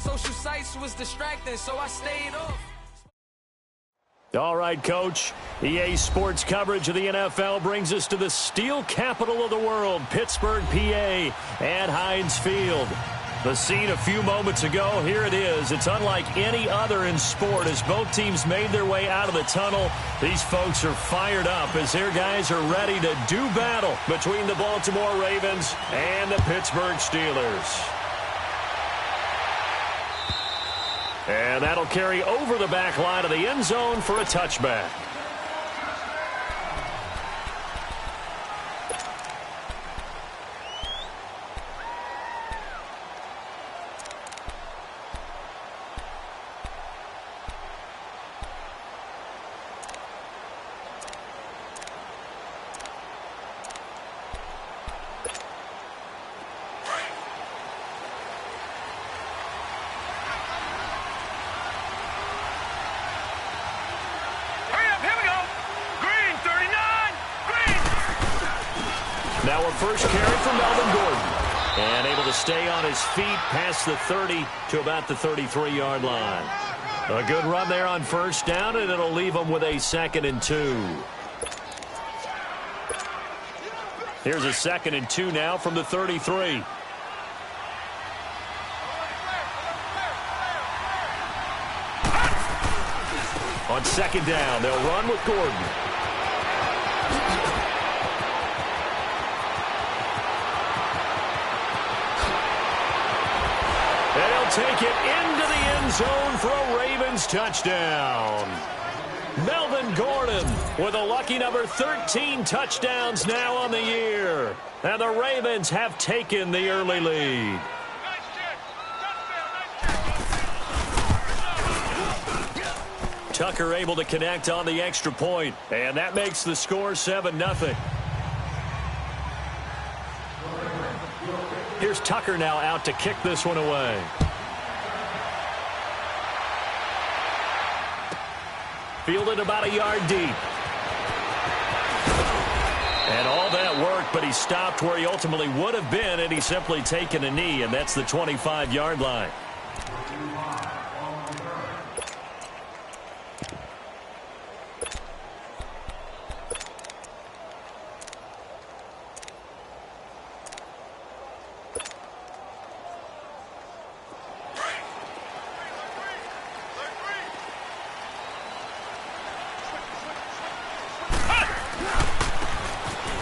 social sites was distracting, so I stayed off. All right, Coach. EA Sports coverage of the NFL brings us to the steel capital of the world, Pittsburgh, PA, at Heinz Field. The scene a few moments ago, here it is. It's unlike any other in sport as both teams made their way out of the tunnel. These folks are fired up as their guys are ready to do battle between the Baltimore Ravens and the Pittsburgh Steelers. And that'll carry over the back line of the end zone for a touchback. Now a first carry from Melvin Gordon. And able to stay on his feet past the 30 to about the 33-yard line. A good run there on first down, and it'll leave him with a 2nd and 2. Here's a 2nd and 2 now from the 33. On 2nd down, they'll run with Gordon. Take it into the end zone for a Ravens touchdown. Melvin Gordon with a lucky number 13 touchdowns now on the year. And the Ravens have taken the early lead. Tucker able to connect on the extra point, and that makes the score 7-0. Here's Tucker now out to kick this one away. Fielded about a yard deep. And all that work, but he stopped where he ultimately would have been, and he's simply taken a knee, and that's the 25-yard line.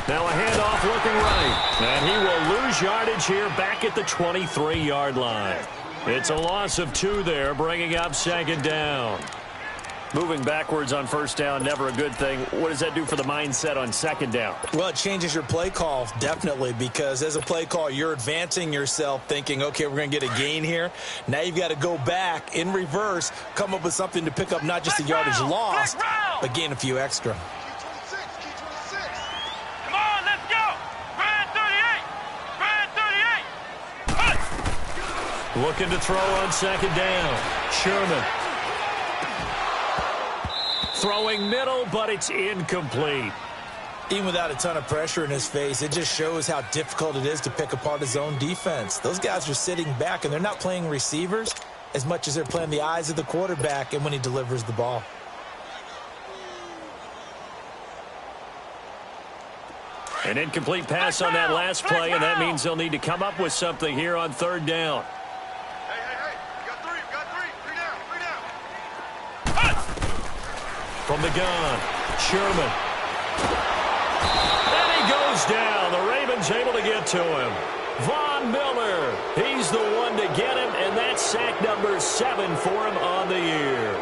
Now a handoff looking right. And he will lose yardage here back at the 23-yard line. It's a loss of 2 there, bringing up 2nd down. Moving backwards on first down, never a good thing. What does that do for the mindset on 2nd down? Well, it changes your play call, definitely, because as a play call, you're advancing yourself thinking, okay, we're going to get a gain here. Now you've got to go back in reverse, come up with something to pick up not just the yardage lost, but gain a few extra. Looking to throw on 2nd down. Sherman. Throwing middle, but it's incomplete. Even without a ton of pressure in his face, it just shows how difficult it is to pick apart his own defense. Those guys are sitting back, and they're not playing receivers as much as they're playing the eyes of the quarterback and when he delivers the ball. An incomplete pass on that last play, and that means they'll need to come up with something here on 3rd down. From the gun, Sherman. And he goes down. The Ravens able to get to him. Von Miller, he's the one to get him, and that's sack number 7 for him on the year.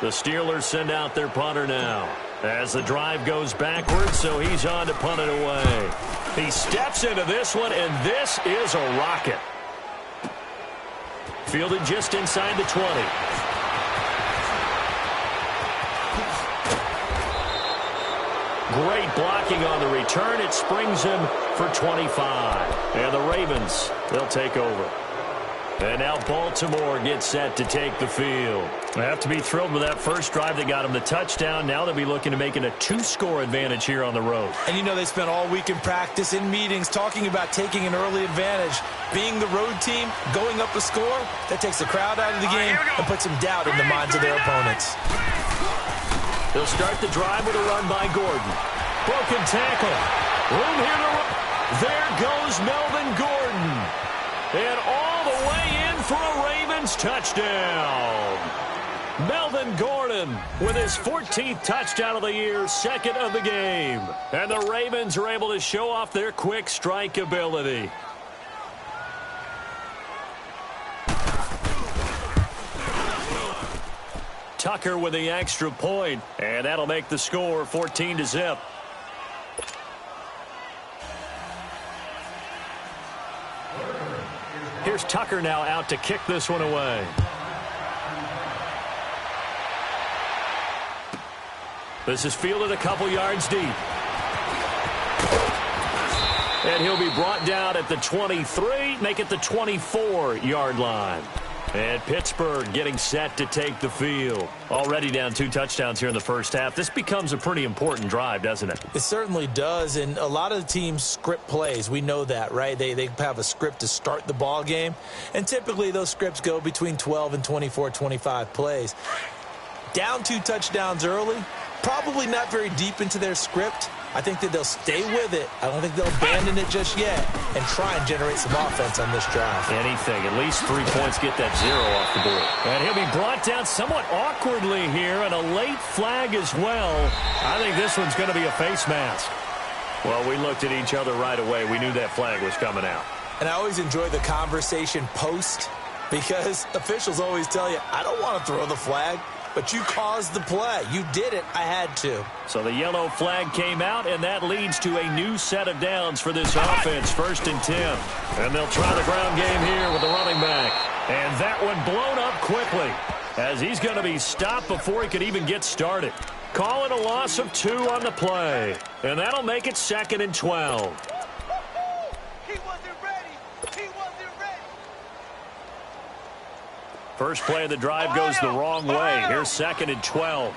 The Steelers send out their punter now as the drive goes backwards, so he's on to punt it away. He steps into this one, and this is a rocket. Fielded just inside the 20. Great blocking on the return. It springs him for 25. And the Ravens, they'll take over. And now Baltimore gets set to take the field. They have to be thrilled with that first drive that got them the touchdown. Now they'll be looking to make it a 2-score advantage here on the road. And you know they spent all week in practice, in meetings, talking about taking an early advantage. Being the road team, going up a score, that takes the crowd out of the game and puts some doubt in the minds of their opponents. They'll start the drive with a run by Gordon. Broken tackle. Room here to run. There goes Melvin Gordon. And all the way in for a Ravens touchdown. Melvin Gordon with his 14th touchdown of the year, second of the game. And the Ravens are able to show off their quick strike ability. Tucker with the extra point, and that'll make the score 14-0. Here's Tucker now out to kick this one away. This is fielded a couple yards deep. And he'll be brought down at the 23, make it the 24-yard line. And Pittsburgh getting set to take the field. Already down 2 touchdowns here in the first half. This becomes a pretty important drive, doesn't it? It certainly does, and a lot of the teams script plays. We know that, right? They have a script to start the ball game, and typically those scripts go between 12 and 24, 25 plays. Down 2 touchdowns early, probably not very deep into their script. I think that they'll stay with it. I don't think they'll abandon it just yet and try and generate some offense on this drive. Anything. At least 3 points, get that 0 off the board. And he'll be brought down somewhat awkwardly here, and a late flag as well. I think this one's going to be a face mask. Well, we looked at each other right away. We knew that flag was coming out. And I always enjoy the conversation post because officials always tell you, I don't want to throw the flag. But you caused the play. You did it. I had to. So the yellow flag came out, and that leads to a new set of downs for this offense. 1st and 10. And they'll try the ground game here with the running back. And that one blown up quickly as he's going to be stopped before he could even get started. Call it a loss of 2 on the play. And that'll make it 2nd and 12. First play of the drive goes the wrong way. Here's 2nd and 12.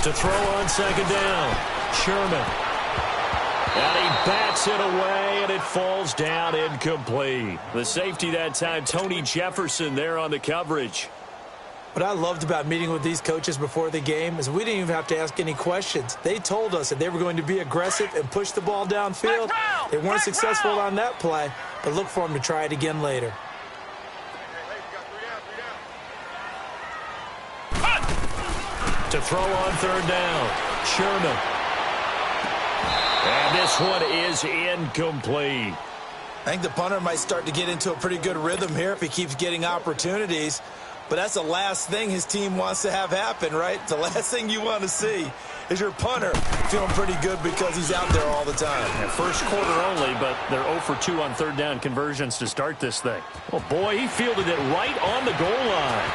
To throw on 2nd down. Sherman. And he bats it away, and it falls down incomplete. The safety that time, Tony Jefferson, there on the coverage. What I loved about meeting with these coaches before the game is we didn't even have to ask any questions. They told us that they were going to be aggressive and push the ball downfield. They weren't successful on that play, but look for them to try it again later. To throw on 3rd down, Sherman. And this one is incomplete. I think the punter might start to get into a pretty good rhythm here if he keeps getting opportunities. But that's the last thing his team wants to have happen, right? The last thing you want to see is your punter feeling pretty good because he's out there all the time. Yeah, first quarter only, but they're 0 for 2 on 3rd down conversions to start this thing. Oh, boy, he fielded it right on the goal line.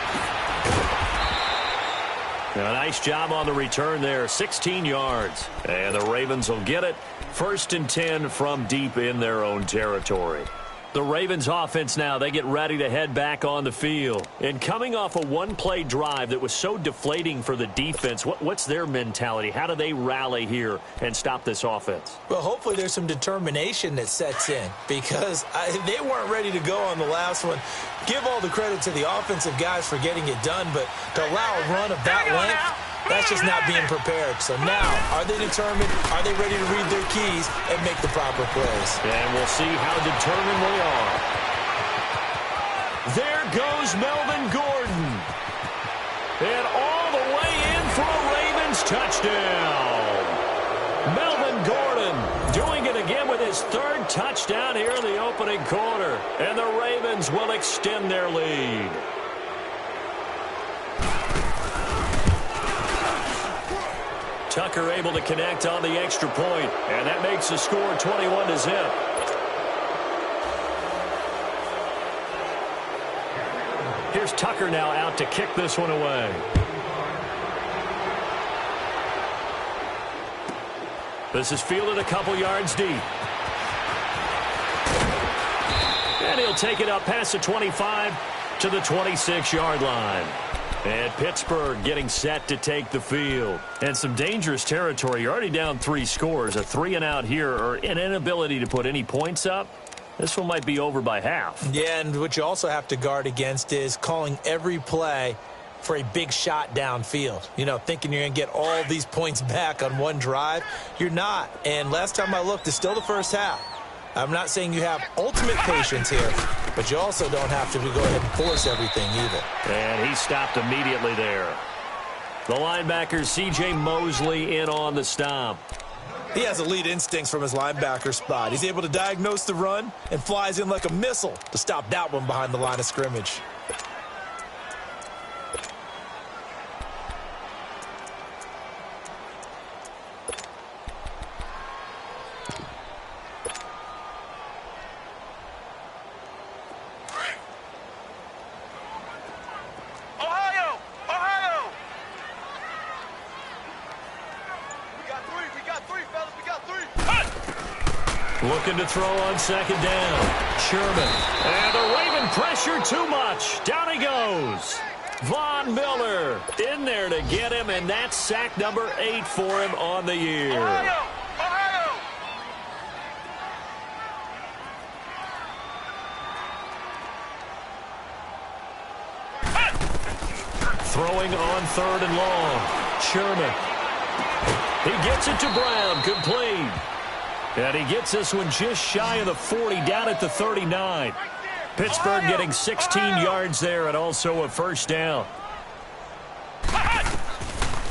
A nice job on the return there, 16 yards. And the Ravens will get it. 1st and 10 from deep in their own territory. The Ravens offense now, they get ready to head back on the field. And coming off a one-play drive that was so deflating for the defense, what's their mentality? How do they rally here and stop this offense? Well, hopefully there's some determination that sets in because they weren't ready to go on the last one. Give all the credit to the offensive guys for getting it done, but to allow a run of that length, that's just not being prepared. So now, are they determined? Are they ready to read their keys and make the proper plays? And we'll see how determined they are. There goes Melvin Gordon. And all the way in for a Ravens touchdown. Melvin Gordon doing it again with his 3rd touchdown here in the opening quarter. And the Ravens will extend their lead. Tucker able to connect on the extra point, and that makes the score 21-0. Here's Tucker now out to kick this one away. This is fielded a couple yards deep. And he'll take it up past the 25 to the 26-yard line. And Pittsburgh getting set to take the field. And some dangerous territory. You're already down 3 scores. A 3-and-out here, or an inability to put any points up. This one might be over by half. Yeah, and what you also have to guard against is calling every play for a big shot downfield. You know, thinking you're going to get all these points back on one drive. You're not. And last time I looked, it's still the first half. I'm not saying you have ultimate patience here, but you also don't have to go ahead and force everything either. And he stopped immediately there. The linebacker, C.J. Mosley, in on the stop. He has elite instincts from his linebacker spot. He's able to diagnose the run and flies in like a missile to stop that one behind the line of scrimmage. Looking to throw on second down. Sherman. And the Raven pressure too much. Down he goes. Von Miller in there to get him, and that's sack number 8 for him on the year. Ohio! Throwing on 3rd and long. Sherman. He gets it to Brown. Complete. And he gets this one just shy of the 40, down at the 39. Pittsburgh getting 16 yards there and also a first down.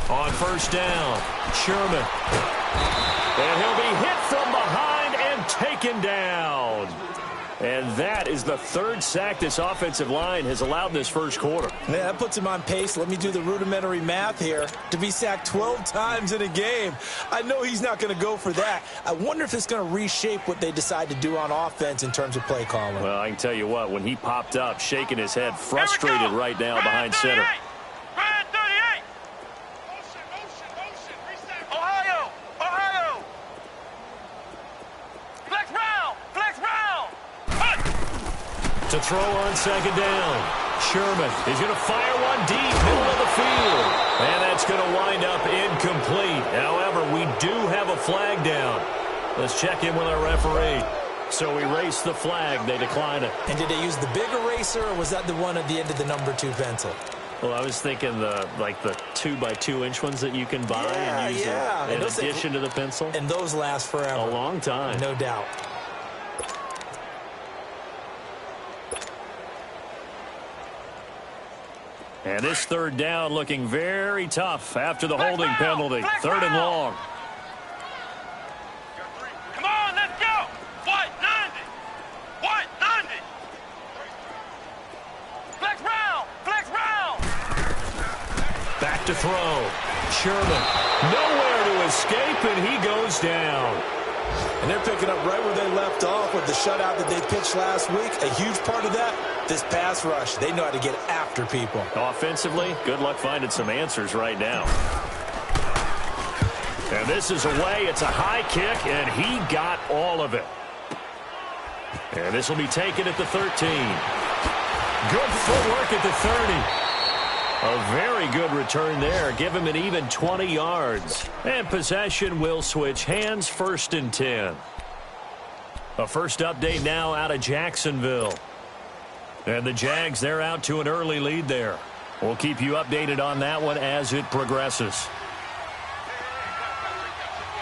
On first down, Sherman. And he'll be hit from behind and taken down. And that is the 3rd sack this offensive line has allowed in this first quarter. Yeah, that puts him on pace. Let me do the rudimentary math here. To be sacked 12 times in a game. I know he's not going to go for that. I wonder if it's going to reshape what they decide to do on offense in terms of play calling. Well, I can tell you what, when he popped up, shaking his head, frustrated right now behind center. To throw on second down. Sherman is going to fire one deep, middle of the field. And that's going to wind up incomplete. However, we do have a flag down. Let's check in with our referee. So we erase the flag. They decline it. And did they use the big eraser, or was that the one at the end of the number 2 pencil? Well, I was thinking the 2x2-inch ones that you can buy and use in addition to the pencil. And those last forever. A long time. No doubt. And this 3rd down looking very tough after the holding penalty. 3rd and long. Come on, let's go! White 90! White 90! Flex round! Flex round! Back to throw. Sherman. Nowhere to escape, and he goes down. And they're picking up right where they left off with the shutout that they pitched last week. A huge part of that, this pass rush. They know how to get after people. Offensively, good luck finding some answers right now. And this is away. It's a high kick, and he got all of it. And this will be taken at the 13. Good footwork at the 30. A very good return there. Give him an even 20 yards. And possession will switch hands, 1st and 10. A first update now out of Jacksonville. And the Jags, they're out to an early lead there. We'll keep you updated on that one as it progresses.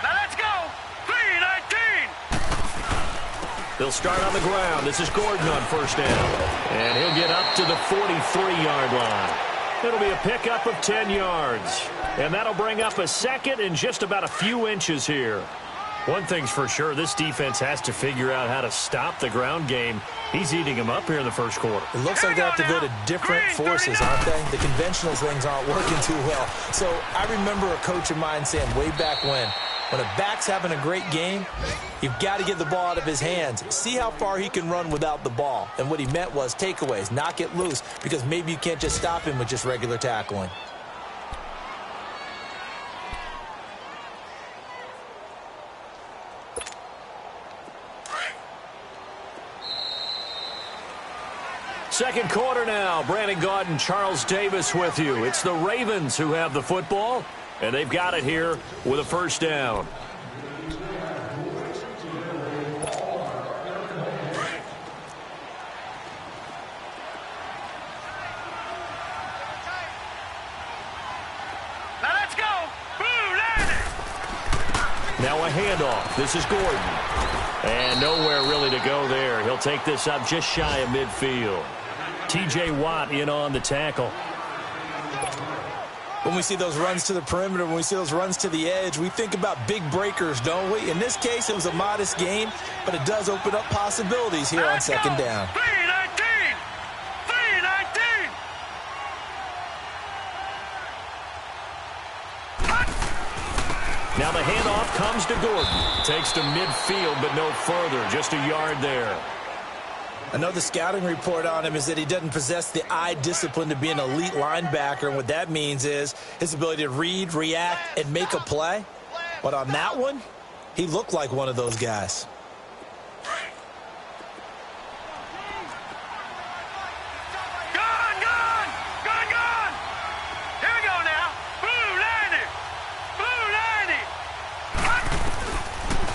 Now let's go! 3-19! They'll start on the ground. This is Gordon on first down. And he'll get up to the 43-yard line. It'll be a pickup of 10 yards. And that'll bring up a second and just about a few inches here. One thing's for sure, this defense has to figure out how to stop the ground game. He's eating them up here in the first quarter. It looks like they have to go to different forces, aren't they? The conventional things aren't working too well. So I remember a coach of mine saying way back when a back's having a great game, you've got to get the ball out of his hands. See how far he can run without the ball. And what he meant was takeaways, knock it loose, because maybe you can't just stop him with just regular tackling. quarter now. Brandon Gaudin and Charles Davis with you. It's the Ravens who have the football, and they've got it here with a first down. Now let's go. Boo, landing. Now a handoff. This is Gordon. And nowhere really to go there. He'll take this up just shy of midfield. T.J. Watt in on the tackle. When we see those runs to the perimeter, when we see those runs to the edge, we think about big breakers, don't we? In this case, it was a modest gain, but it does open up possibilities here on second down. 319. 319. Now the handoff comes to Gordon. Takes to midfield, but no further. Just a yard there. Another scouting report on him is that he doesn't possess the eye discipline to be an elite linebacker. And what that means is his ability to read, react, and make a play. But on that one, he looked like one of those guys.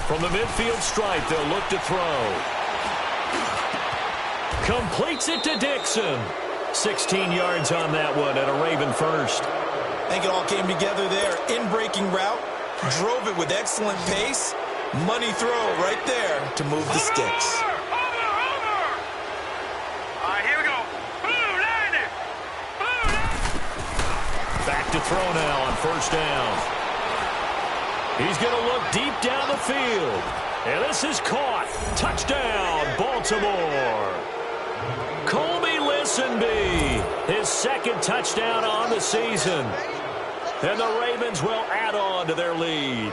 From the midfield stripe, they'll look to throw. Completes it to Dixon. 16 yards on that one and a Raven first. I think it all came together there. In-breaking route, drove it with excellent pace. Money throw right there to move the sticks. All right, here we go. Blue landing. Back to throw now on first down. He's going to look deep down the field. And this is caught. Touchdown, Baltimore. Colby Listenby, his second touchdown on the season. And the Ravens will add on to their lead.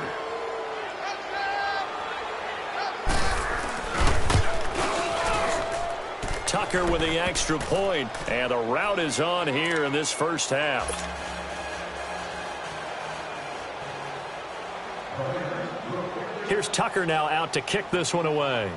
Tucker with the extra point. And the route is on here in this first half. Here's Tucker now out to kick this one away.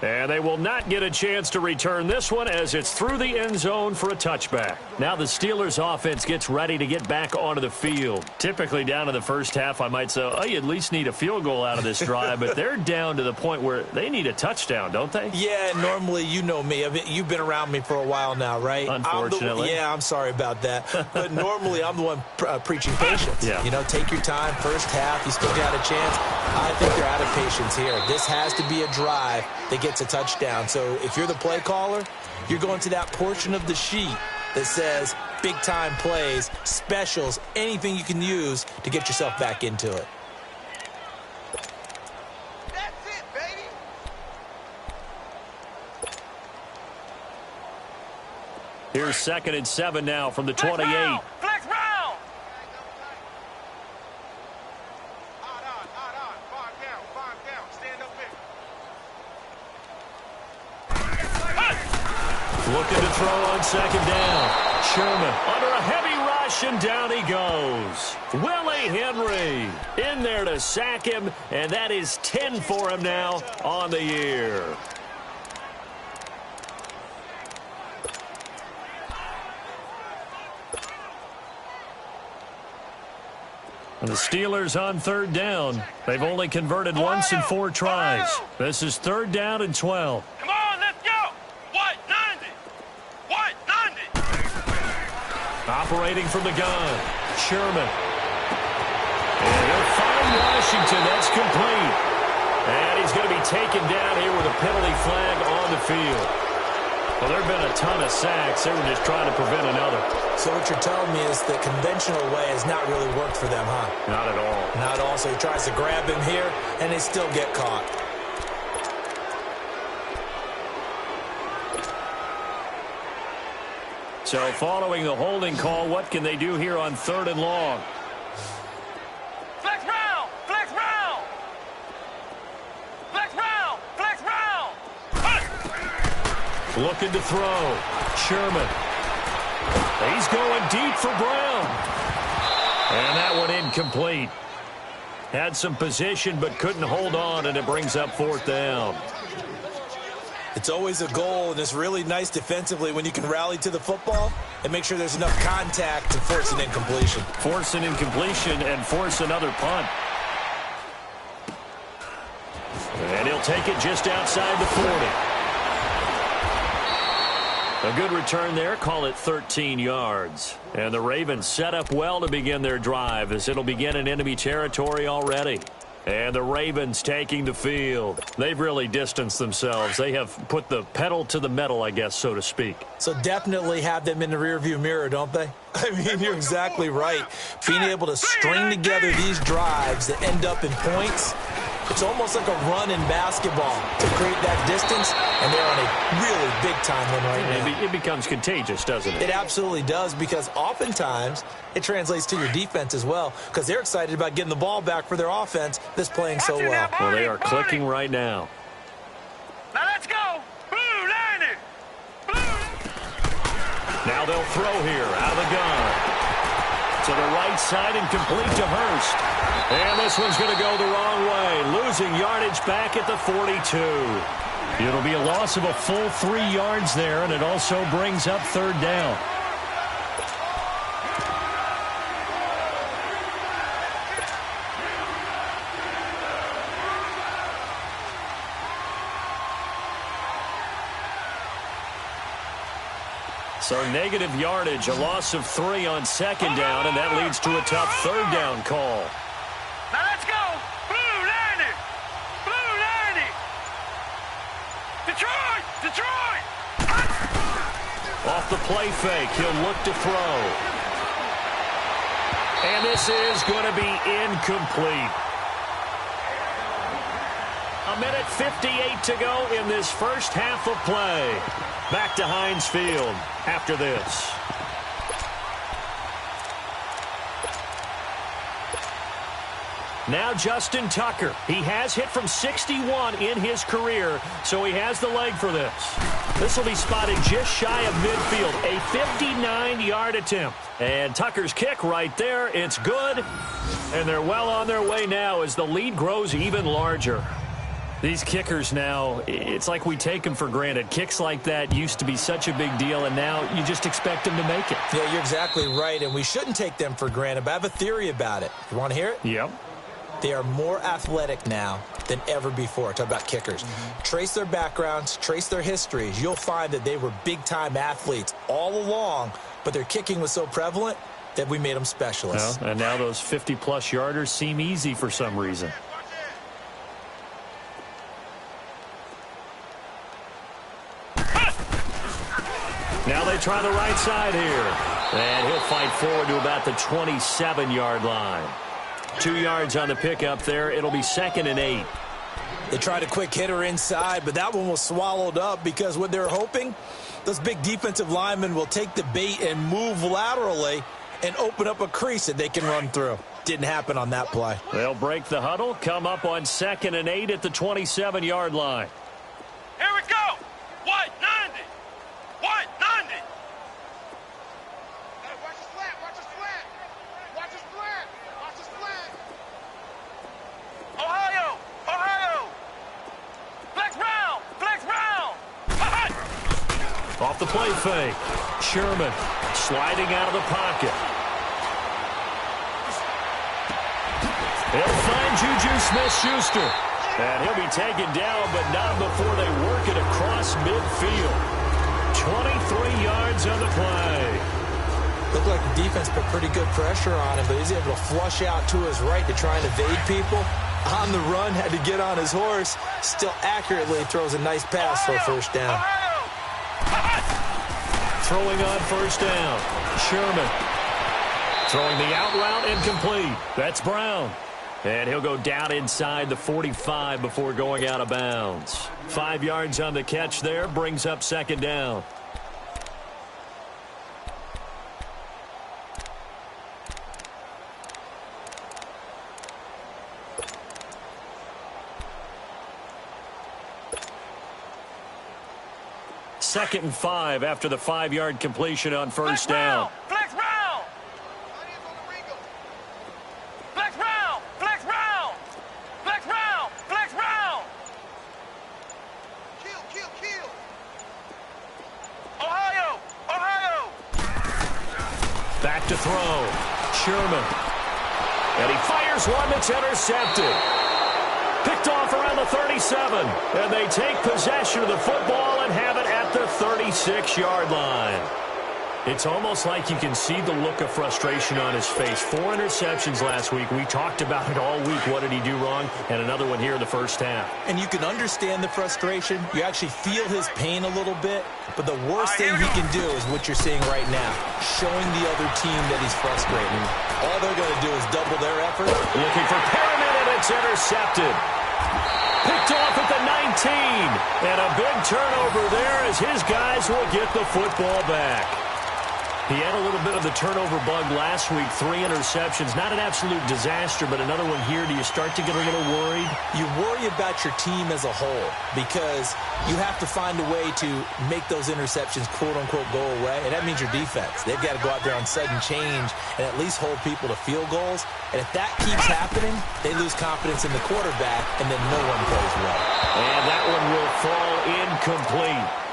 And they will not get a chance to return this one as it's through the end zone for a touchback. Now the Steelers offense gets ready to get back onto the field. Typically down in the first half, I might say, oh, you at least need a field goal out of this drive, but they're down to the point where they need a touchdown, don't they? Yeah, normally, you know me. I mean, you've been around me for a while now, right? Unfortunately. I'm sorry about that. But normally, I'm the one preaching patience. Yeah. You know, take your time. First half, you still got a chance. I think they're out of patience here. This has to be a drive that gets a touchdown. So if you're the play caller, you're going to that portion of the sheet that says big-time plays, specials, anything you can use to get yourself back into it. That's it, baby. Here's 2nd and 7 now from the 28. Flex round. Farm down. Stand up here. Looking to throw on 2nd down. Sherman under a heavy rush, and down he goes. Willie Henry in there to sack him, and that is 10 for him now on the year. And the Steelers on 3rd down. They've only converted once in 4 tries. This is 3rd down and 12. Come on, let's go. White 90. White 90. Operating from the gun. Sherman. And he'll find Washington. That's complete. And he's going to be taken down here with a penalty flag on the field. Well, there have been a ton of sacks. They were just trying to prevent another. So what you're telling me is the conventional way has not really worked for them, huh? Not at all. Not at all. So he tries to grab him here, and they still get caught. So following the holding call, what can they do here on 3rd and long? Flex round. Flex round. Flex round. Flex round. Looking to throw. Sherman. He's going deep for Brown. And that one incomplete. Had some position but couldn't hold on, and it brings up 4th down. It's always a goal, and it's really nice defensively when you can rally to the football and make sure there's enough contact to force an incompletion. Force an incompletion and force another punt. And he'll take it just outside the 40. A good return there. Call it 13 yards. And the Ravens set up well to begin their drive as it'll begin in enemy territory already. And the Ravens taking the field. They've really distanced themselves. They have put the pedal to the metal, I guess, so to speak. So definitely have them in the rearview mirror, don't they? I mean, you're exactly right. Being able to string together these drives that end up in points, it's almost like a run in basketball to create that distance, and they're on a really big-time one right now. It becomes contagious, doesn't it? It absolutely does, because oftentimes it translates to your defense as well, because they're excited about getting the ball back for their offense that's playing so well. Well, they are clicking right now. Now let's go. Blue, line it. Blue. Now they'll throw here out of the gun. To the right side and complete to Hurst. And this one's going to go the wrong way. Losing yardage back at the 42. It'll be a loss of a full 3 yards there, and it also brings up 3rd down. So negative yardage, a loss of 3 on 2nd down, and that leads to a tough 3rd down call. Now let's go. Blue, line it. Blue, line it. Detroit, Detroit. Off the play fake, he'll look to throw. And this is going to be incomplete. A minute 58 to go in this first half of play. Back to Heinz Field after this. Now Justin Tucker. He has hit from 61 in his career, so he has the leg for this. This will be spotted just shy of midfield, a 59-yard attempt. And Tucker's kick right there, it's good. And they're well on their way now as the lead grows even larger. These kickers now, it's like we take them for granted. Kicks like that used to be such a big deal, and now you just expect them to make it. Yeah, you're exactly right, and we shouldn't take them for granted, but I have a theory about it. You want to hear it? Yep. They are more athletic now than ever before. Talk about kickers. Trace their backgrounds, trace their histories. You'll find that they were big-time athletes all along, but their kicking was so prevalent that we made them specialists. Well, and now those 50-plus yarders seem easy for some reason. Now they try the right side here. And he'll fight forward to about the 27-yard line. 2 yards on the pickup there. It'll be 2nd and 8. They tried a quick hitter inside, but that one was swallowed up because what they're hoping, those big defensive linemen will take the bait and move laterally and open up a crease that they can run through. Didn't happen on that play. They'll break the huddle, come up on 2nd and 8 at the 27-yard line. Here we go. White 90. White 90. Hey, watch his flat. Watch his flat. Watch his flat. Watch his flat. Ohio. Ohio. Flex round. Flex round. Off the play fake. Sherman sliding out of the pocket. He'll find Juju Smith-Schuster. And he'll be taken down, but not before they work it across midfield. 23 yards on the play. Looked like the defense put pretty good pressure on him, but he's able to flush out to his right to try and evade people. On the run, had to get on his horse. Still accurately throws a nice pass for a first down. Throwing on first down. Sherman. Throwing the out route incomplete. That's Brown. And he'll go down inside the 45 before going out of bounds. 5 yards on the catch there, brings up 2nd down. Second and 5 after the 5-yard completion on first down. Flex round. Flex round. Flex round. Back to throw. Sherman. And he fires one that's intercepted. Picked off around the 37. And they take possession of the football and have it at the 36-yard line. It's almost like you can see the look of frustration on his face. 4 interceptions last week. We talked about it all week. What did he do wrong? And another one here in the first half. And you can understand the frustration. You actually feel his pain a little bit. But the worst thing he can do is what you're seeing right now, showing the other team that he's frustrated. All they're going to do is double their effort. Looking for Perriman, and it's intercepted. Picked off at the 19. And a big turnover there as his guys will get the football back. He had a little bit of the turnover bug last week, 3 interceptions. Not an absolute disaster, but another one here. Do you start to get a little worried? You worry about your team as a whole because you have to find a way to make those interceptions, quote-unquote, go away, and that means your defense. They've got to go out there on sudden change and at least hold people to field goals. And if that keeps happening, they lose confidence in the quarterback, and then no one plays well. And that one will fall incomplete.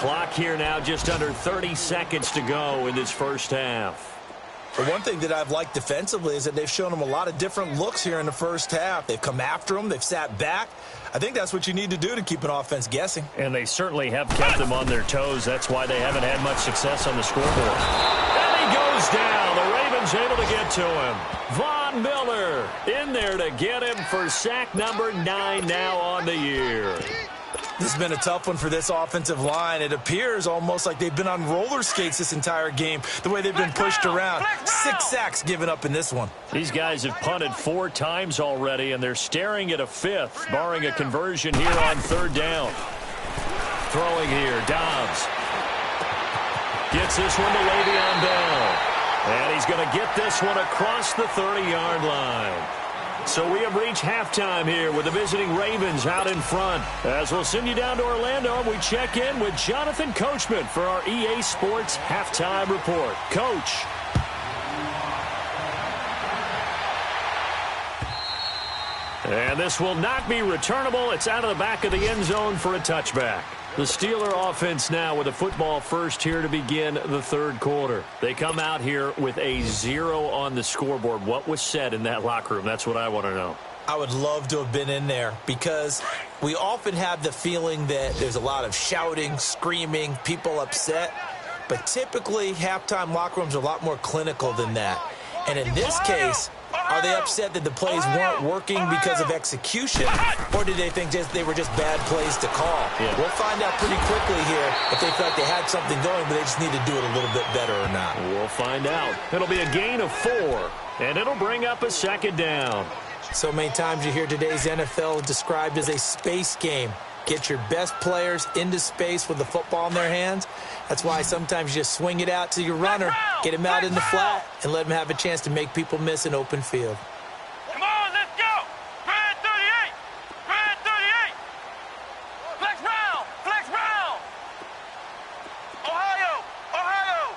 Clock here now, just under 30 seconds to go in this first half. The one thing that I've liked defensively is that they've shown him a lot of different looks here in the first half. They've come after him. They've sat back. I think that's what you need to do to keep an offense guessing. And they certainly have kept them on their toes. That's why they haven't had much success on the scoreboard. And he goes down. The Ravens able to get to him. Von Miller in there to get him for sack number 9 now on the year. This has been a tough one for this offensive line. It appears almost like they've been on roller skates this entire game, the way they've been pushed around. 6 sacks given up in this one. These guys have punted 4 times already, and they're staring at a 5th, barring a conversion here on 3rd down. Throwing here, Dobbs. Gets this one to Le'Veon Bell. And he's going to get this one across the 30-yard line. So we have reached halftime here with the visiting Ravens out in front. As we'll send you down to Orlando, and we check in with Jonathan Coachman for our EA Sports Halftime Report. Coach. And this will not be returnable. It's out of the back of the end zone for a touchback. The Steeler offense now with a football first here to begin the 3rd quarter. They come out here with a 0 on the scoreboard. What was said in that locker room? That's what I want to know. I would love to have been in there because we often have the feeling that there's a lot of shouting, screaming, people upset. But typically, halftime locker rooms are a lot more clinical than that. And in this case, are they upset that the plays weren't working because of execution, or did they think they were just bad plays to call? Yeah. We'll find out pretty quickly here if they felt like they had something going, but they just need to do it a little bit better or not. We'll find out. It'll be a gain of 4, and it'll bring up a 2nd down. So many times you hear today's NFL described as a space game. Get your best players into space with the football in their hands. That's why sometimes you just swing it out to your runner, get him out in the flat, and let him have a chance to make people miss an open field. Come on, let's go. Red 38. Red 38. Flex round. Flex round. Ohio. Ohio.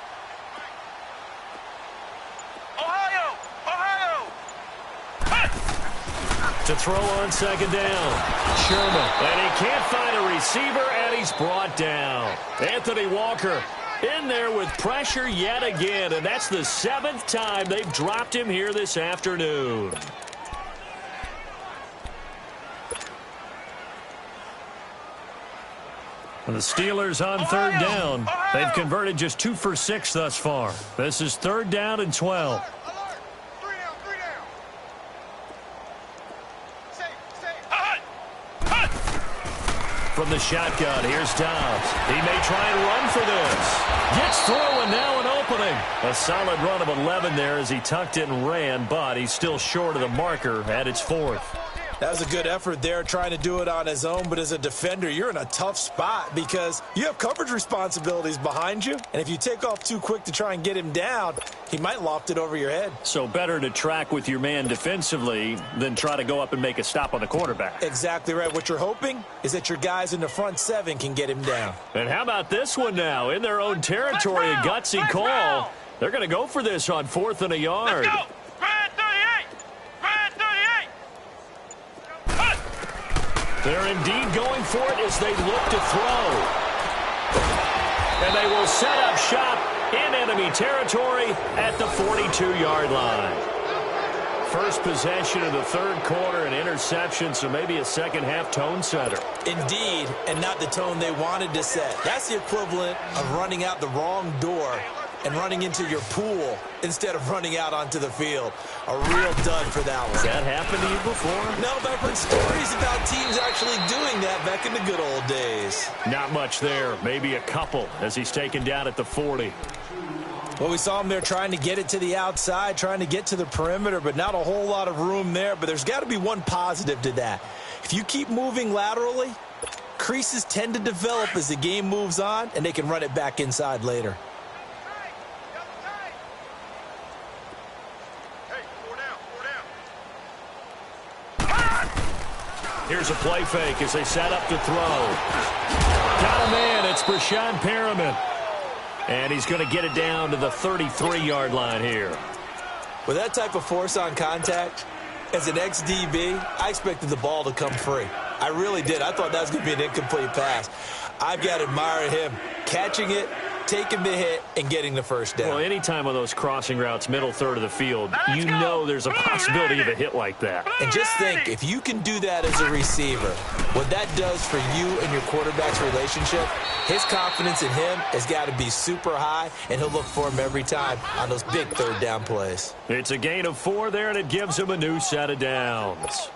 Ohio. Ohio. To throw on 2nd down. Sherman. And he can't find a receiver, and he's brought down. Anthony Walker in there with pressure yet again, and that's the 7th time they've dropped him here this afternoon. And the Steelers on 3rd down. They've converted just 2 for 6 thus far. This is 3rd down and 12. From the shotgun, here's Dobbs. He may try and run for this. Gets through and now an opening. A solid run of 11 there as he tucked it and ran, but he's still short of the marker at its 4th. That was a good effort there, trying to do it on his own. But as a defender, you're in a tough spot because you have coverage responsibilities behind you. And if you take off too quick to try and get him down, he might loft it over your head. So better to track with your man defensively than try to go up and make a stop on the quarterback. Exactly right. What you're hoping is that your guys in the front 7 can get him down. And how about this one now? In their own territory, a gutsy call. They're going to go for this on 4th and a yard. Let's go. Red 38. Red 38. They're indeed going for it as they look to throw. And they will set up shop in enemy territory at the 42-yard line. First possession of the third quarter, an interception, so maybe a second-half tone setter. Indeed, and not the tone they wanted to set. That's the equivalent of running out the wrong door and running into your pool instead of running out onto the field. A real dud for that one. Has that happened to you before? No, but I've heard stories about teams actually doing that back in the good old days. Not much there. Maybe a couple as he's taken down at the 40. Well, we saw him there trying to get it to the outside, trying to get to the perimeter, but not a whole lot of room there. But there's got to be one positive to that. If you keep moving laterally, creases tend to develop as the game moves on, and they can run it back inside later. Here's a play fake as they set up to throw. Got a man. It's Brashad Perriman. And he's going to get it down to the 33-yard line here. With that type of force on contact, as an ex-DB, I expected the ball to come free. I really did. I thought that was going to be an incomplete pass. I've got to admire him catching it, taking the hit, and getting the first down. Well, any time of those crossing routes, middle third of the field, you know there's a possibility of a hit like that. And just think, if you can do that as a receiver, what that does for you and your quarterback's relationship, his confidence in him has got to be super high, and he'll look for him every time on those big third down plays. It's a gain of 4 there, and it gives him a new set of downs.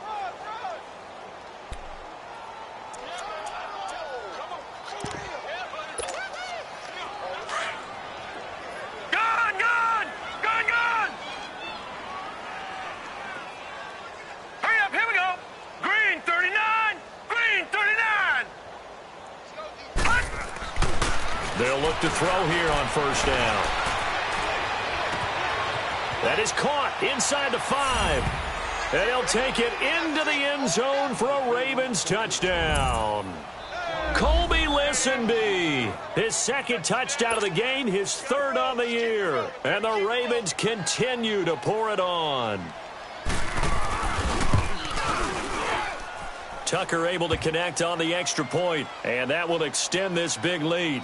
They'll look to throw here on first down. That is caught inside the 5. And he'll take it into the end zone for a Ravens touchdown. Colby Listenby, his second touchdown of the game, his third on the year. And the Ravens continue to pour it on. Tucker able to connect on the extra point, and that will extend this big lead.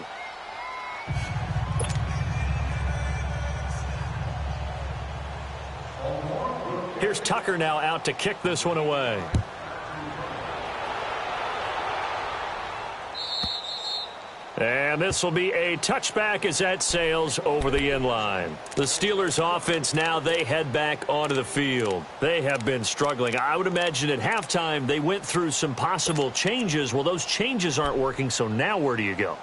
Here's Tucker now out to kick this one away. And this will be a touchback as that sails over the end line. The Steelers offense now, they head back onto the field. They have been struggling. I would imagine at halftime they went through some possible changes. Well, those changes aren't working, so now where do you go?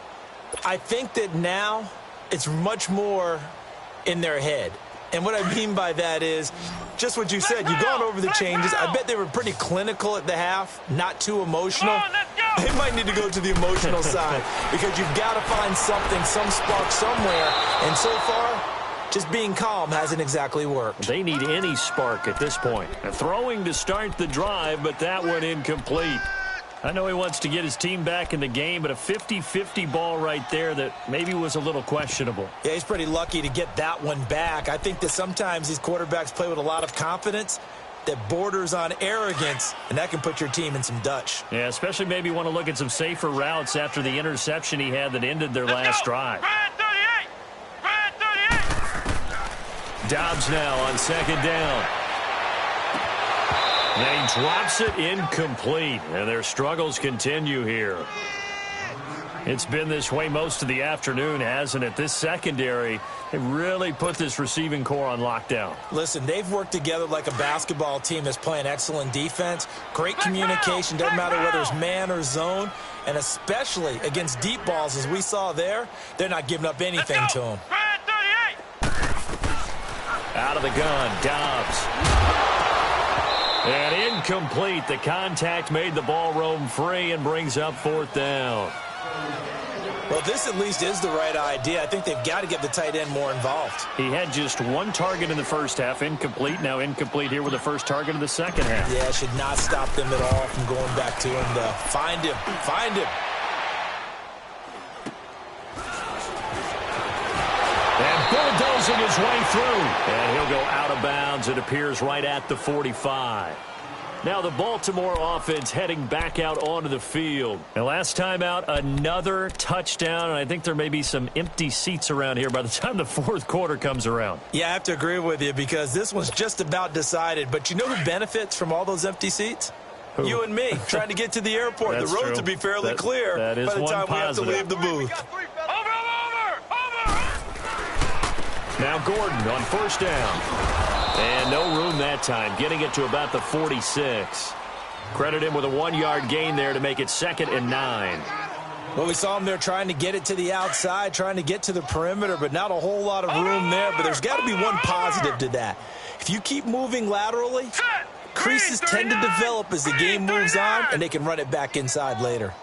I think that now it's much more in their head. And what I mean by that is just what you said. You've gone over the changes. I bet they were pretty clinical at the half, not too emotional. They might need to go to the emotional side because you've got to find something, some spark somewhere. And so far, just being calm hasn't exactly worked. They need any spark at this point. Throwing to start the drive, but that one incomplete. I know he wants to get his team back in the game, but a 50-50 ball right there that maybe was a little questionable. Yeah, he's pretty lucky to get that one back. I think that sometimes these quarterbacks play with a lot of confidence that borders on arrogance, and that can put your team in some Dutch. Yeah, especially maybe want to look at some safer routes after the interception he had that ended their last drive. Dobbs now on second down. And he drops it incomplete, and their struggles continue here. It's been this way most of the afternoon, hasn't it? This secondary, they really put this receiving core on lockdown. Listen, they've worked together like a basketball team that's playing excellent defense. Great communication, doesn't matter whether it's man or zone. And especially against deep balls, as we saw there, they're not giving up anything to them. Out of the gun, Dobbs. And incomplete. The contact made the ball roam free and brings up fourth down. Well, this at least is the right idea. I think they've got to get the tight end more involved. He had just one target in the first half, incomplete. Now incomplete here with the first target of the second half. Yeah, it should not stop them at all from going back to him to find him. Find him. And bulldozing his way through. And he'll go out of bounds. It appears right at the 45. Now the Baltimore offense heading back out onto the field. And last time out, another touchdown, and I think there may be some empty seats around here by the time the fourth quarter comes around. Yeah, I have to agree with you because this one's just about decided. But you know who benefits from all those empty seats? Who? You and me, trying to get to the airport. The roads will be fairly clear by the time we have to leave the booth. Now Gordon on first down. And no room that time, getting it to about the 46. Credit him with a 1-yard gain there to make it 2nd and 9. Well, we saw him there trying to get it to the outside, trying to get to the perimeter, but not a whole lot of room there. But there's got to be one positive to that. If you keep moving laterally, creases tend to develop as the game moves on, and they can run it back inside later.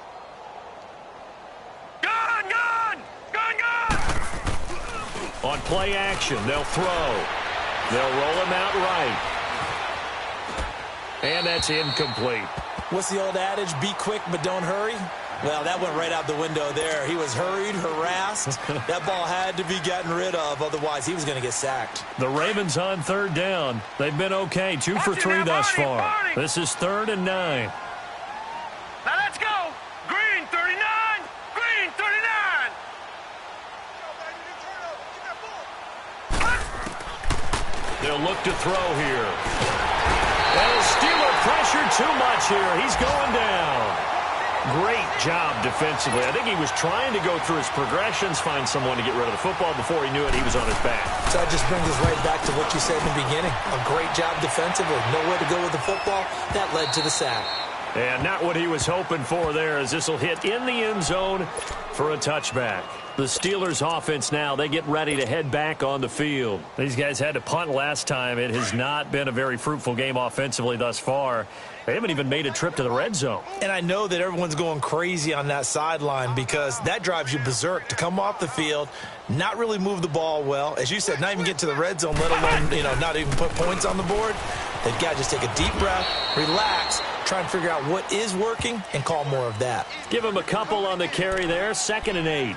On play action, they'll throw. They'll roll him out right. And that's incomplete. What's the old adage? Be quick, but don't hurry. Well, that went right out the window there. He was hurried, harassed. That ball had to be gotten rid of. Otherwise, he was going to get sacked. The Ravens on third down. They've been okay. 2 for 3 thus far. This is 3rd and 9. Now let's go. Green 39. Green 39. They'll look to throw here. And Steeler pressure too much here. He's going down. Great job defensively. I think he was trying to go through his progressions, find someone to get rid of the football. Before he knew it, he was on his back. So that just brings us right back to what you said in the beginning. A great job defensively. Nowhere to go with the football. That led to the sack. And not what he was hoping for there, as this will hit in the end zone for a touchback. The Steelers offense now, they get ready to head back on the field. These guys had to punt last time. It has not been a very fruitful game offensively thus far. They haven't even made a trip to the red zone. And I know that everyone's going crazy on that sideline because that drives you berserk to come off the field, not really move the ball well. As you said, not even get to the red zone, let alone, not even put points on the board. They've got to just take a deep breath, relax, try and figure out what is working and call more of that. Give him a couple on the carry there, 2nd and 8.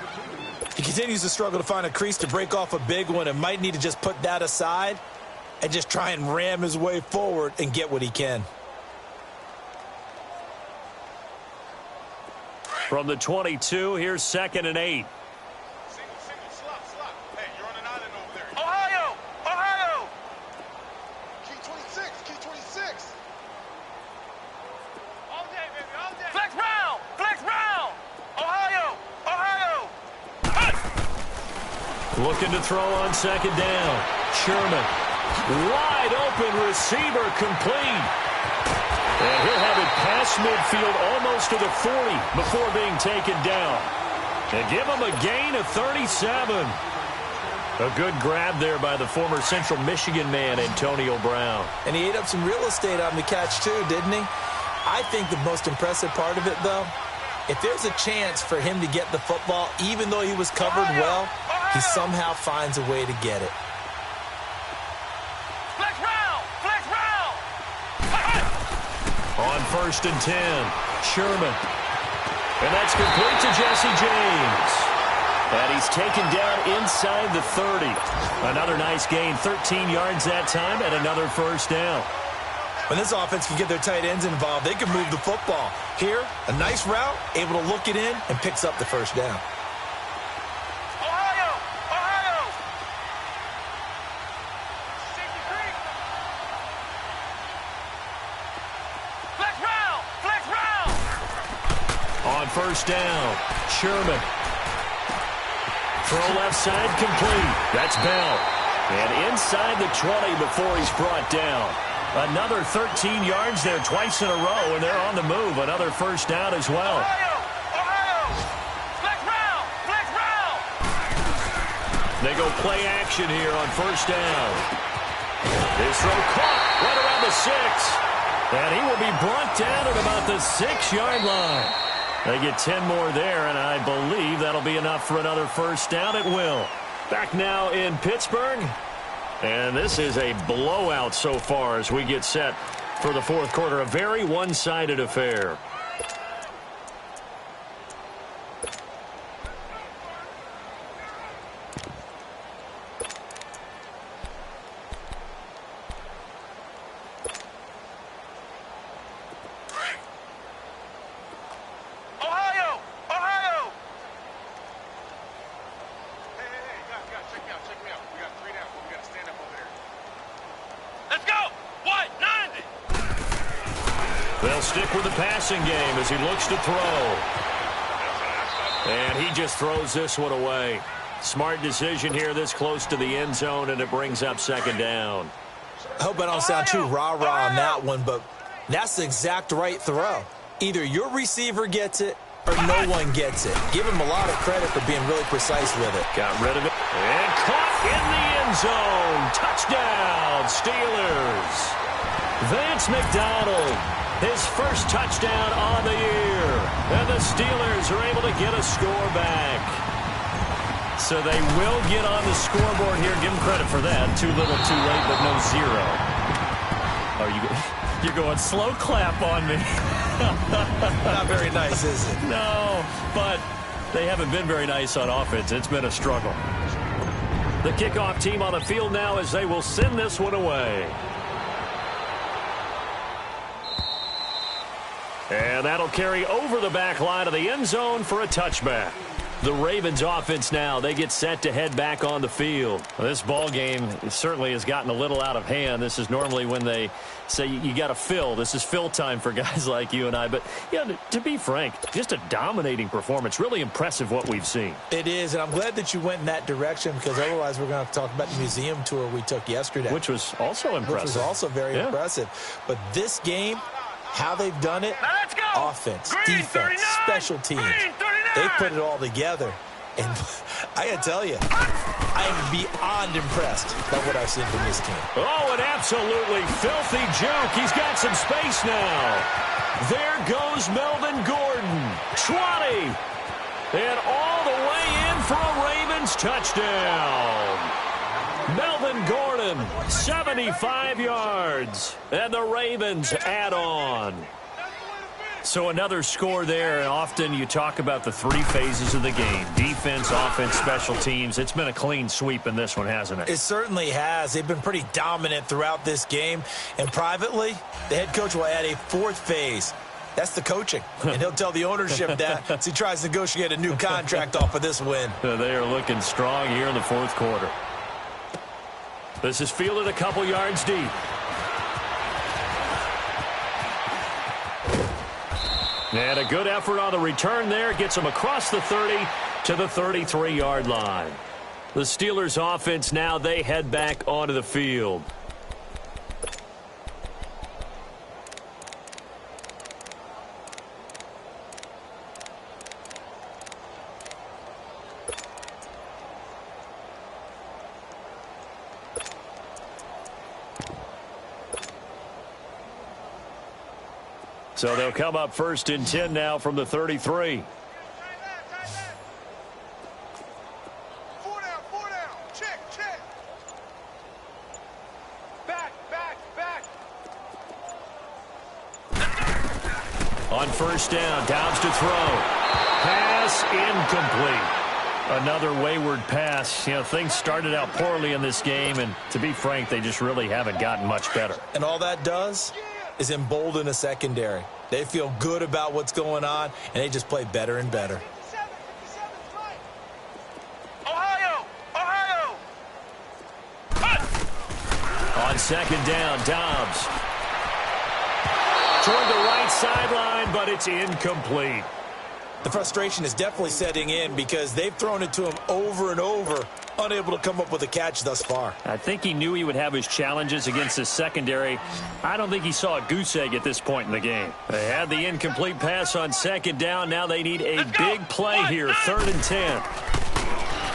He continues to struggle to find a crease to break off a big one and might need to just put that aside and just try and ram his way forward and get what he can. From the 22, here's 2nd and 8. Single, slot. Hey, you're on an island over there. Ohio! Key 26. All day, baby, all day. Flex round! Ohio! Looking to throw on 2nd down. Sherman. Wide open receiver, complete. And he'll have it past midfield almost to the 40 before being taken down. And give him a gain of 37. A good grab there by the former Central Michigan man, Antonio Brown. And he ate up some real estate on the catch too, didn't he? I think the most impressive part of it, though, if there's a chance for him to get the football, even though he was covered well, he somehow finds a way to get it. On 1st and 10, Sherman. And that's complete to Jesse James. And he's taken down inside the 30. Another nice gain, 13 yards that time, and another 1st down. When this offense can get their tight ends involved, they can move the football. Here, a nice route, able to look it in, and picks up the 1st down. On 1st down, Sherman. Throw left side complete. That's Bell. And inside the 20 before he's brought down. Another 13 yards there twice in a row, and they're on the move. Another 1st down as well. They go play action here on 1st down. His throw caught right around the 6. And he will be brought down at about the 6-yard line. They get 10 more there, and I believe that'll be enough for another 1st down. It will. Back now in Pittsburgh. And this is a blowout so far as we get set for the 4th quarter. A very one-sided affair. They'll stick with the passing game as he looks to throw. And he just throws this one away. Smart decision here this close to the end zone, and it brings up second down. I hope I don't sound too rah-rah on that one, but that's the exact right throw. Either your receiver gets it or no one gets it. Give him a lot of credit for being really precise with it. Got rid of it. And caught in the end zone. Touchdown, Steelers. Vance McDonald, his first touchdown on the year. And the Steelers are able to get a score back. So they will get on the scoreboard here. Give them credit for that. Too little, too late, but no zero. Oh, you're going slow clap on me. Not very nice, is it? No, but they haven't been very nice on offense. It's been a struggle. The kickoff team on the field now as they will send this one away. And that'll carry over the back line of the end zone for a touchback. The Ravens offense now, they get set to head back on the field. Well, this ball game certainly has gotten a little out of hand. This is normally when they say you got to fill. This is fill time for guys like you and I. But, yeah, to be frank, just a dominating performance. Really impressive what we've seen. It is, and I'm glad that you went in that direction because otherwise we're going to have to talk about the museum tour we took yesterday. Which was also impressive. Which was also very impressive. But this game, how they've done it, offense, defense, special teams, they put it all together. And I got to tell you, I am beyond impressed by what I've seen from this team. Oh, an absolutely filthy joke. He's got some space now. There goes Melvin Gordon. 20. And all the way in for a Ravens touchdown. Melvin Gordon, 75 yards. And the Ravens add on. So another score there, and often you talk about the three phases of the game. Defense, offense, special teams. It's been a clean sweep in this one, hasn't it? It certainly has. They've been pretty dominant throughout this game. And privately, the head coach will add a fourth phase. That's the coaching. And he'll tell the ownership that as he tries to negotiate a new contract off of this win. They are looking strong here in the fourth quarter. This is fielded a couple yards deep. And a good effort on the return there. Gets him across the 30 to the 33-yard line. The Steelers offense now, they head back onto the field. So they'll come up 1st and 10 now from the 33. Four down. Check. Back. On 1st down, Downs to throw. Pass incomplete. Another wayward pass. You know, things started out poorly in this game, and to be frank, they just really haven't gotten much better. And all that does is embolden a secondary. They feel good about what's going on, and they just play better and better. Ohio! On 2nd down, Dobbs. Toward the right sideline, but it's incomplete. The frustration is definitely setting in because they've thrown it to him over and over, unable to come up with a catch thus far. I think he knew he would have his challenges against his secondary. I don't think he saw a goose egg at this point in the game. They had the incomplete pass on 2nd down. Now they need a big play here, 3rd and 10.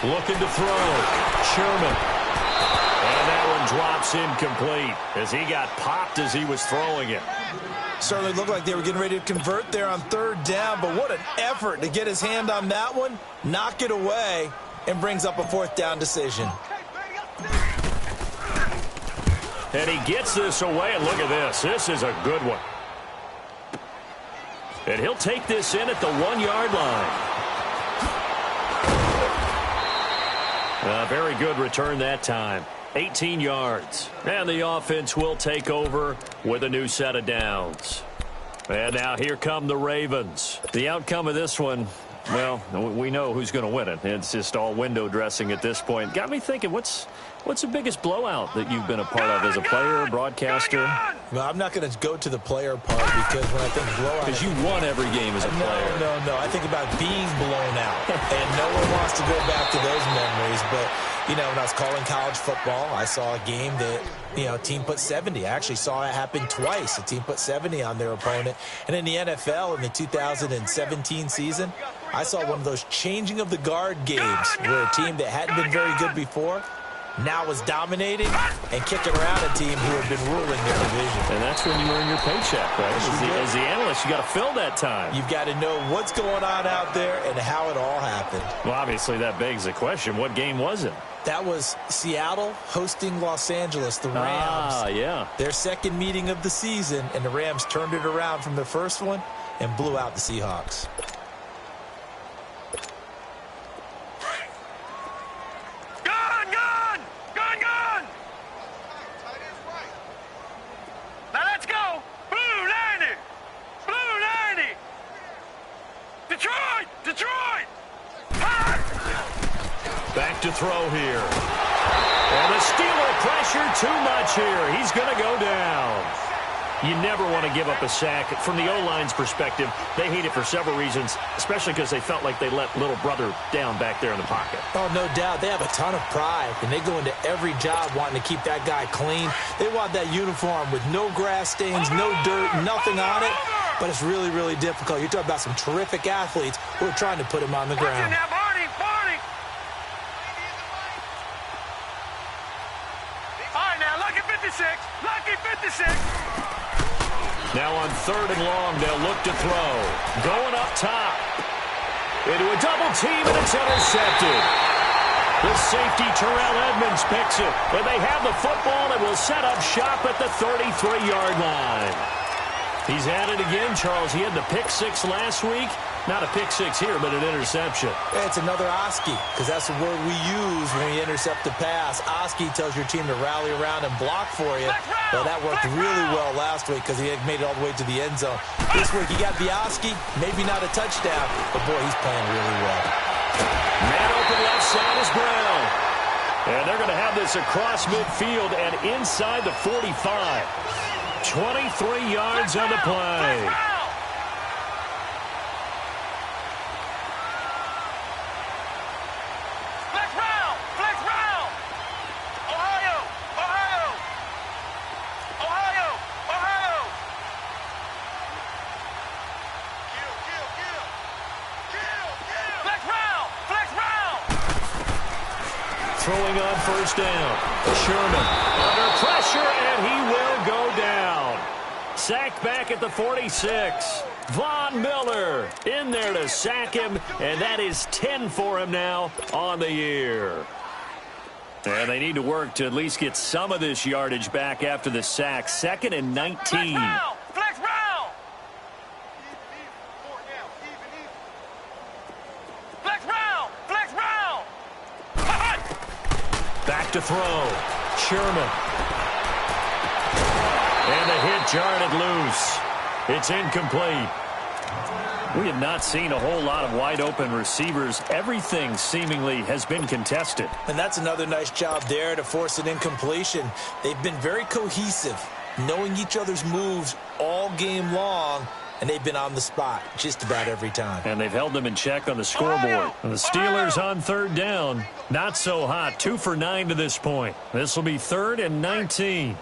Looking to throw. Sherman. And that one drops incomplete as he got popped as he was throwing it. Certainly looked like they were getting ready to convert there on 3rd down, but what an effort to get his hand on that one, knock it away, and brings up a 4th down decision. And he gets this away, and look at this. This is a good one. And he'll take this in at the 1-yard line. A very good return that time. 18 yards. And the offense will take over with a new set of downs. And now here come the Ravens. The outcome of this one, well, we know who's going to win it. It's just all window dressing at this point. Got me thinking, what's the biggest blowout that you've been a part of as a player, broadcaster? Well, I'm not going to go to the player part because when I think blowout... Because you won every game as a player. No. I think about being blown out. And no one wants to go back to those memories. But, when I was calling college football, I saw a game that, a team put 70. I actually saw it happen twice. A team put 70 on their opponent. And in the NFL, in the 2017 season, I saw one of those changing of the guard games where a team that hadn't been very good before now was dominating and kicking around a team who had been ruling their division. And that's when you earn your paycheck, right? As the analyst, you got to fill that time. You've got to know what's going on out there and how it all happened. Well, obviously, that begs the question, what game was it? That was Seattle hosting Los Angeles, the Rams. Yeah. Their second meeting of the season, and the Rams turned it around from their first one and blew out the Seahawks. Back to throw here. And the Steeler pressure too much here. He's going to go down. You never want to give up a sack. From the O-line's perspective, they hate it for several reasons, especially because they felt like they let little brother down back there in the pocket. Oh, no doubt. They have a ton of pride, and they go into every job wanting to keep that guy clean. They want that uniform with no grass stains, no dirt, nothing on it. But it's really, really difficult. You're talking about some terrific athletes who are trying to put him on the ground. Lucky 56. Now on 3rd and long, they'll look to throw. Going up top. Into a double team, and it's intercepted. The safety, Terrell Edmonds, picks it. And they have the football and will set up shop at the 33-yard line. He's at it again, Charles. He had the pick 6 last week. Not a pick 6 here, but an interception. It's another Oski, because that's the word we use when we intercept the pass. Oski tells your team to rally around and block for you. Well, that worked really well last week because he had made it all the way to the end zone. This week, he got the Oski, maybe not a touchdown, but, boy, he's playing really well. Man open left side is Brown. And they're going to have this across midfield and inside the 45. 23 yards on the play. Throwing on 1st down. Sherman under pressure, and he will go down. Sacked back at the 46. Von Miller in there to sack him, and that is 10 for him now on the year. And they need to work to at least get some of this yardage back after the sack. 2nd and 19. Flex round. Flex round. Flex round. Back to throw. Sherman. And the hit jarred it loose. It's incomplete. We have not seen a whole lot of wide-open receivers. Everything seemingly has been contested. And that's another nice job there to force an incompletion. They've been very cohesive, knowing each other's moves all game long, and they've been on the spot just about every time. And they've held them in check on the scoreboard. And the Steelers on 3rd down. Not so hot. 2 for 9 to this point. This will be 3rd and 19.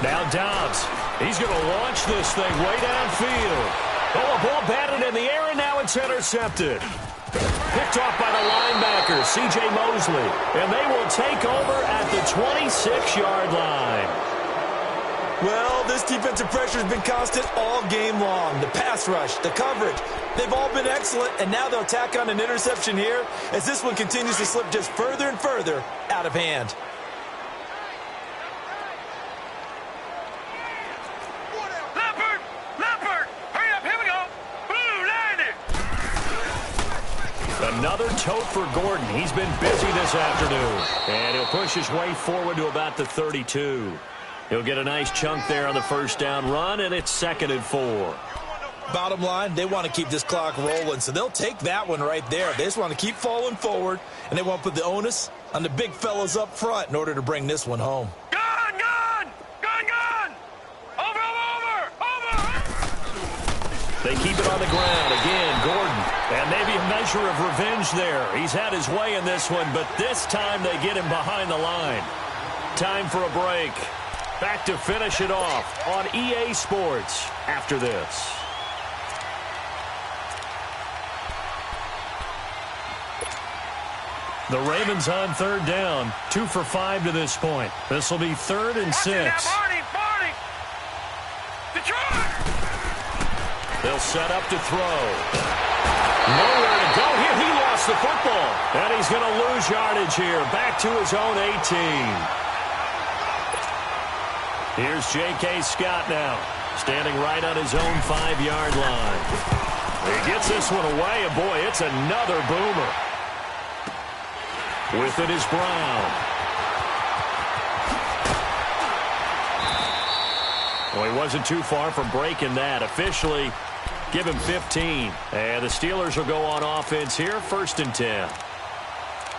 Now Dobbs. He's going to launch this thing way downfield. Oh, a ball batted in the air, and now it's intercepted. Picked off by the linebacker, C.J. Mosley. And they will take over at the 26-yard line. Well, this defensive pressure has been constant all game long. The pass rush, the coverage, they've all been excellent, and now they'll tack on an interception here as this one continues to slip just further and further out of hand. Another tote for Gordon. He's been busy this afternoon. And he'll push his way forward to about the 32. He'll get a nice chunk there on the first down run, and it's 2nd and 4. Bottom line, they want to keep this clock rolling, so they'll take that one right there. They just want to keep falling forward, and they want to put the onus on the big fellas up front in order to bring this one home. Gun, gun! Gun, gun! Over, over, over! They keep it on the ground. Again, Gordon. And maybe a measure of revenge there. He's had his way in this one, but this time they get him behind the line. Time for a break. Back to finish it off on EA Sports after this. The Ravens on 3rd down. 2 for 5 to this point. This will be 3rd and 6. Barney! Detroit! They'll set up to throw. Nowhere to go here. He lost the football. And he's going to lose yardage here. Back to his own 18. Here's J.K. Scott now. Standing right on his own 5-yard line. He gets this one away. And boy, it's another boomer. With it is Brown. Well, he wasn't too far from breaking that. Officially, give him 15. And the Steelers will go on offense here, 1st and 10.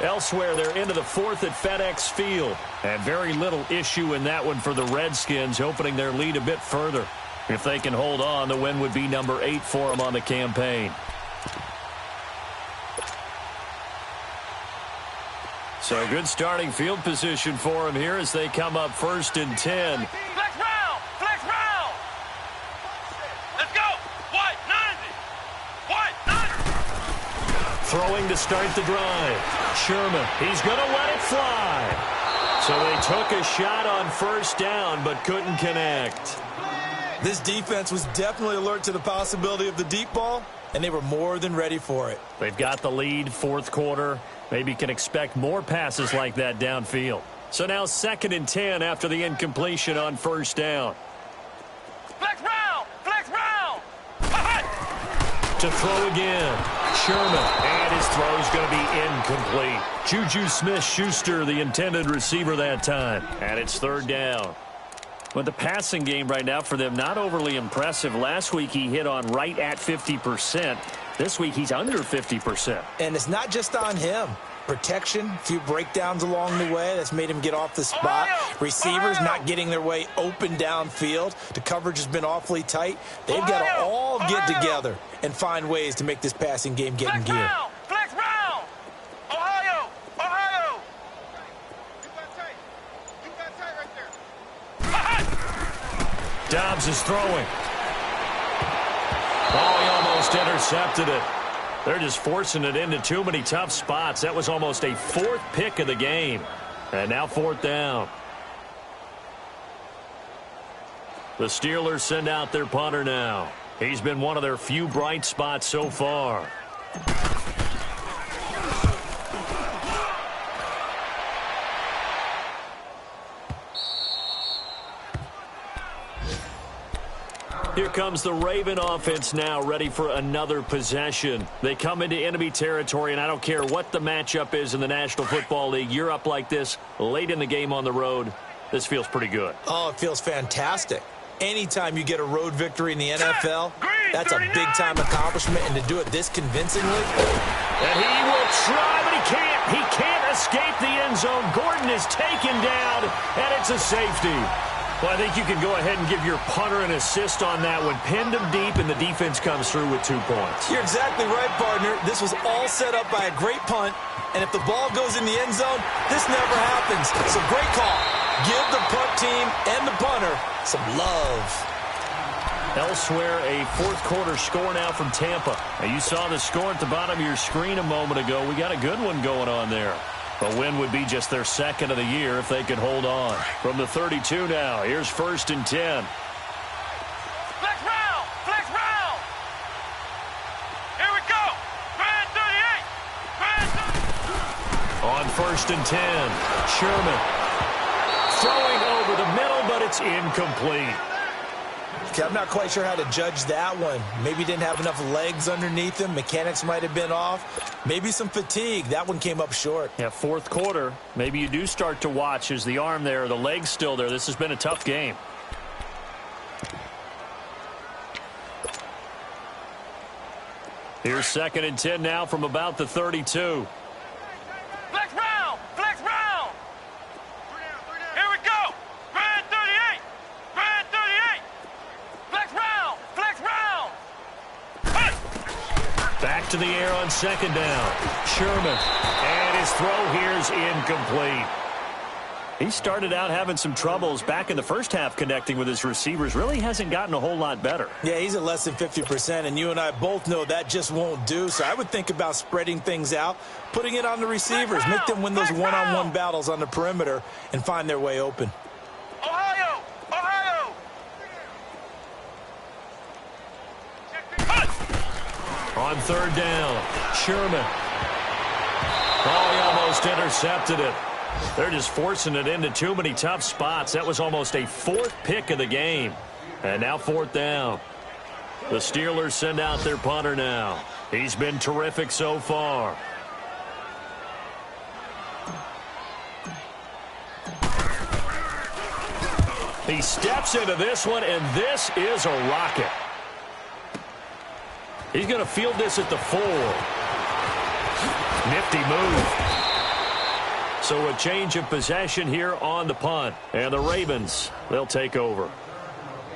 Elsewhere, they're into the 4th at FedEx Field. And very little issue in that one for the Redskins, opening their lead a bit further. If they can hold on, the win would be number 8 for them on the campaign. So good starting field position for him here as they come up 1st and 10. Flex round! Flex round! Let's go! White, 90! White, 90! Throwing to start the drive. Sherman, he's going to let it fly. So they took a shot on 1st down, but couldn't connect. This defense was definitely alert to the possibility of the deep ball, and they were more than ready for it. They've got the lead, 4th quarter. Maybe can expect more passes like that downfield. So now 2nd and 10 after the incompletion on 1st down. Flex round! Flex round! To throw again. Sherman. And his throw is going to be incomplete. Juju Smith-Schuster, the intended receiver that time. And it's 3rd down. But the passing game right now for them, not overly impressive. Last week he hit on right at 50%. This week he's under 50%. And it's not just on him. Protection, a few breakdowns along the way. That's made him get off the spot. Receivers not getting their way open downfield. The coverage has been awfully tight. They've got to all get together and find ways to make this passing game get in gear. Flex round! Ohio! Ohio! You got tight right there. Dobbs is throwing. Oh, he almost intercepted it. They're just forcing it into too many tough spots. That was almost a 4th pick of the game. And now 4th down. The Steelers send out their punter now. He's been one of their few bright spots so far. Here comes the Raven offense now, ready for another possession. They come into enemy territory, and I don't care what the matchup is in the National Football League. You're up like this late in the game on the road. This feels pretty good. Oh, it feels fantastic. Anytime you get a road victory in the NFL, that's a big-time accomplishment, and to do it this convincingly. And he will try, but he can't. He can't escape the end zone. Gordon is taken down, and it's a safety. Well, I think you can go ahead and give your punter an assist on that one. Pinned him deep, and the defense comes through with 2 points. You're exactly right, partner. This was all set up by a great punt, and if the ball goes in the end zone, this never happens. So great call. Give the punt team and the punter some love. Elsewhere, a 4th quarter score now from Tampa. Now, you saw the score at the bottom of your screen a moment ago. We got a good one going on there. A win would be just their 2nd of the year if they could hold on. From the 32 now, here's 1st and 10. Flex round! Flex round! Here we go! Grand 38! Grand 38! On 1st and 10, Sherman throwing over the middle, but it's incomplete. Okay, I'm not quite sure how to judge that one. Maybe didn't have enough legs underneath him. Mechanics might have been off. Maybe some fatigue. That one came up short. Yeah, fourth quarter. Maybe you do start to watch. Is the arm there, the leg's still there? This has been a tough game. Here's 2nd and 10 now from about the 32. Flex round! Flex round! Here we go! Red 38! Red 38! Flex round! Flex round! Hey! Back to the air on 2nd down. Sherman. And his throw here is incomplete. He started out having some troubles back in the first half connecting with his receivers. Really hasn't gotten a whole lot better. Yeah, he's at less than 50%, and you and I both know that just won't do. So I would think about spreading things out, putting it on the receivers, make them win those one-on-one battles on the perimeter and find their way open. Ohio! Ohio! On 3rd down, Sherman. Oh, he almost intercepted it. They're just forcing it into too many tough spots. That was almost a 4th pick of the game. And now 4th down. The Steelers send out their punter now. He's been terrific so far. He steps into this one, and this is a rocket. He's going to field this at the 4. Nifty move. So a change of possession here on the punt. And the Ravens, they'll take over.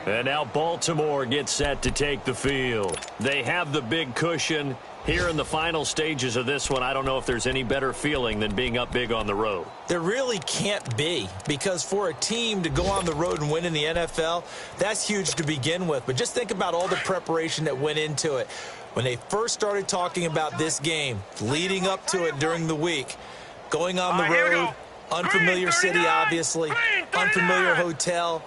And now Baltimore gets set to take the field. They have the big cushion. Here in the final stages of this one, I don't know if there's any better feeling than being up big on the road. There really can't be, because for a team to go on the road and win in the NFL, that's huge to begin with. But just think about all the preparation that went into it. When they first started talking about this game, leading up to it during the week, going on the road, unfamiliar city, obviously, unfamiliar hotel.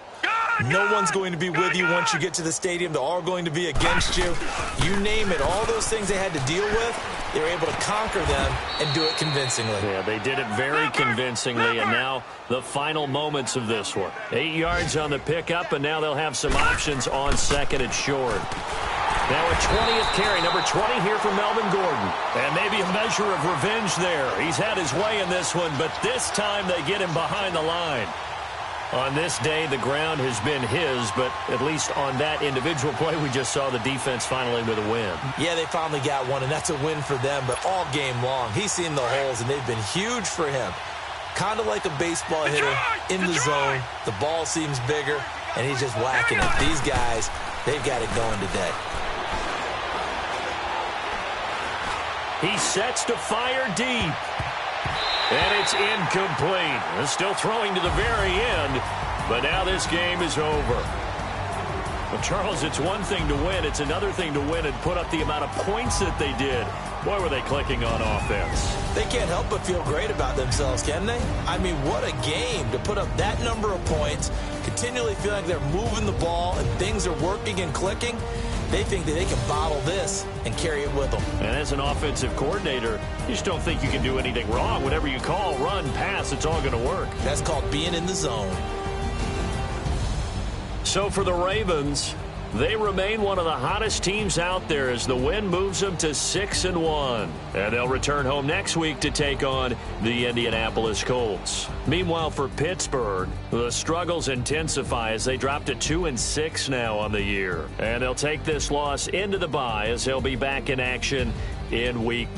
No one's going to be with you once you get to the stadium. They're all going to be against you. You name it, all those things they had to deal with, they were able to conquer them and do it convincingly. Yeah, they did it very convincingly, and now the final moments of this one. 8 yards on the pickup, and now they'll have some options on 2nd and short. Now a 20th carry, number 20 here for Melvin Gordon. And maybe a measure of revenge there. He's had his way in this one, but this time they get him behind the line. On this day, the ground has been his, but at least on that individual play, we just saw the defense finally with a win. Yeah, they finally got one, and that's a win for them, but all game long, he's seen the holes, and they've been huge for him. Kind of like a baseball hitter in the zone. The ball seems bigger, and he's just whacking it. These guys, they've got it going today. He sets to fire deep. And it's incomplete. They're still throwing to the very end, but now this game is over. Well, Charles, it's one thing to win. It's another thing to win and put up the amount of points that they did. Boy, were they clicking on offense. They can't help but feel great about themselves, can they? I mean, what a game to put up that number of points, continually feeling like they're moving the ball and things are working and clicking. They think that they can bottle this and carry it with them. And as an offensive coordinator, you just don't think you can do anything wrong. Whatever you call, run, pass, it's all going to work. That's called being in the zone. So for the Ravens, they remain one of the hottest teams out there as the win moves them to 6-1. And they'll return home next week to take on the Indianapolis Colts. Meanwhile, for Pittsburgh, the struggles intensify as they drop to 2-6 now on the year. And they'll take this loss into the bye as they'll be back in action in week